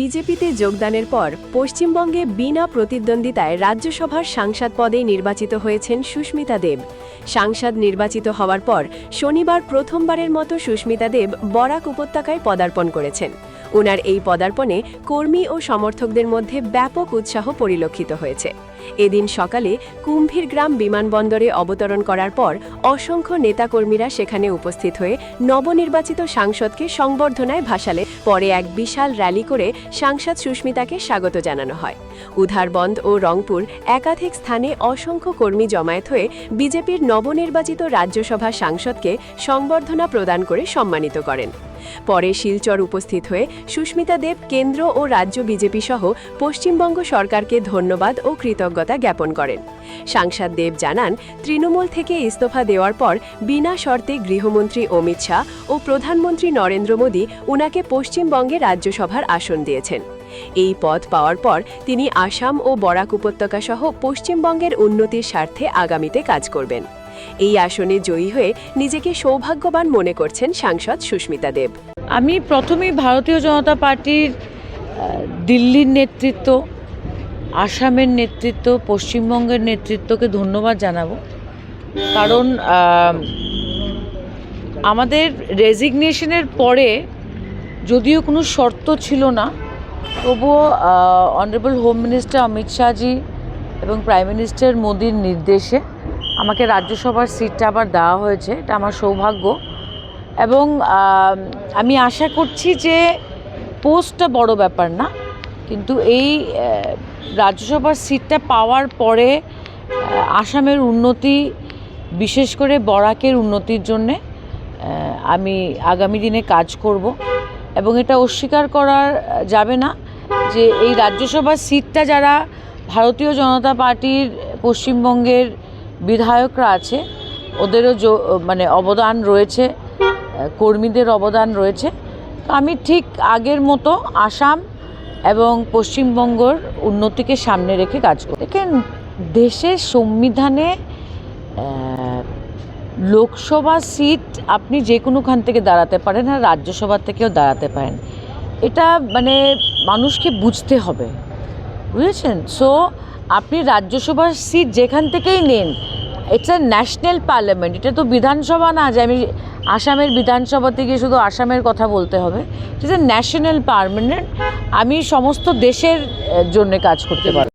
বিজেপিতে যোগদানের পর পশ্চিমবঙ্গে বিনা প্রতিদ্বন্দ্বিতায় রাজ্যসভার সাংসদ পদে নির্বাচিত হয়েছেন সুস্মিতা দেব। সাংসদ নির্বাচিত হওয়ার পর শনিবার প্রথমবারের মতো সুস্মিতা দেব বরাক উপত্যকায় পদার্পণ করেছেন। ওনার এই পদার্পণে কর্মী ও সমর্থকদের মধ্যে ব্যাপক উৎসাহ পরিলক্ষিত হয়েছে। এদিন সকালে কুম্ভীরগ্রাম বিমানবন্দরে অবতরণ করার পর অসংখ্য নেতাকর্মীরা সেখানে উপস্থিত হয়ে নবনির্বাচিত সাংসদকে সংবর্ধনায় ভাসালে পরে এক বিশাল র্যালি করে সাংসদ সুস্মিতাকে স্বাগত জানানো হয়। উধারবন্দ ও রংপুর একাধিক স্থানে অসংখ্য কর্মী জমায়েত হয়ে বিজেপির নবনির্বাচিত রাজ্যসভা সাংসদকে সংবর্ধনা প্রদান করে সম্মানিত করেন। পরে শিলচর উপস্থিত হয়ে সুস্মিতা দেব কেন্দ্র ও রাজ্য বিজেপি সহ পশ্চিমবঙ্গ সরকারকে ধন্যবাদ ও কৃতজ্ঞতা জ্ঞাপন করেন। সাংসদ দেব জানান, তৃণমূল থেকে ইস্তফা দেওয়ার পর বিনা শর্তে গৃহমন্ত্রী অমিত শাহ ও প্রধানমন্ত্রী নরেন্দ্র মোদী উনাকে পশ্চিমবঙ্গে রাজ্যসভার আসন দিয়েছেন। এই পদ পাওয়ার পর তিনি আসাম ও বরাক উপত্যকা সহ পশ্চিমবঙ্গের উন্নতির স্বার্থে আগামীতে কাজ করবেন। এই আসনে জয়ী হয়ে নিজেকে সৌভাগ্যবান মনে করছেন সাংসদ সুস্মিতা দেব। আমি প্রথমেই ভারতীয় জনতা পার্টির দিল্লির নেতৃত্ব, আসামের নেতৃত্ব, পশ্চিমবঙ্গের নেতৃত্বকে ধন্যবাদ জানাবো। কারণ আমাদের রেজিগনেশনের পরে যদিও কোনো শর্ত ছিল না, তবুও honourable home minister Amit Shahji এবং প্রাইম মিনিস্টার মোদির নির্দেশে আমাকে রাজ্যসভার সিটটা আবার দেওয়া হয়েছে। এটা আমার সৌভাগ্য এবং আমি আশা করছি যে পোস্টটা বড় ব্যাপার না, কিন্তু এই রাজ্যসভার সিটটা পাওয়ার পরে আসামের উন্নতি, বিশেষ করে বরাকের উন্নতির জন্যে আমি আগামী দিনে কাজ করব। এবং এটা অস্বীকার করা যাবে না যে এই রাজ্যসভার সিটটা যারা ভারতীয় জনতা পার্টির পশ্চিমবঙ্গের বিধায়করা আছে ওদেরও অবদান রয়েছে, কর্মীদের অবদান রয়েছে। আমি ঠিক আগের মতো আসাম এবং পশ্চিমবঙ্গর উন্নতিকে সামনে রেখে কাজ করি। দেখেন, দেশের সংবিধানে লোকসভা সিট আপনি যে কোনোখান থেকে দাঁড়াতে পারেন আর রাজ্যসভা থেকেও দাঁড়াতে পারেন। এটা মানুষকে বুঝতে হবে, বুঝেছেন? সো আপনি রাজ্যসভার সিট যেখান থেকেই নেন, ইটস আ ন্যাশনাল পার্লামেন্ট। এটা তো বিধানসভা না যে আমি আসামের বিধানসভাতে গিয়ে শুধু আসামের কথা বলতে হবে। It's a national parliament. আমি সমস্ত দেশের জন্য কাজ করতে পারব।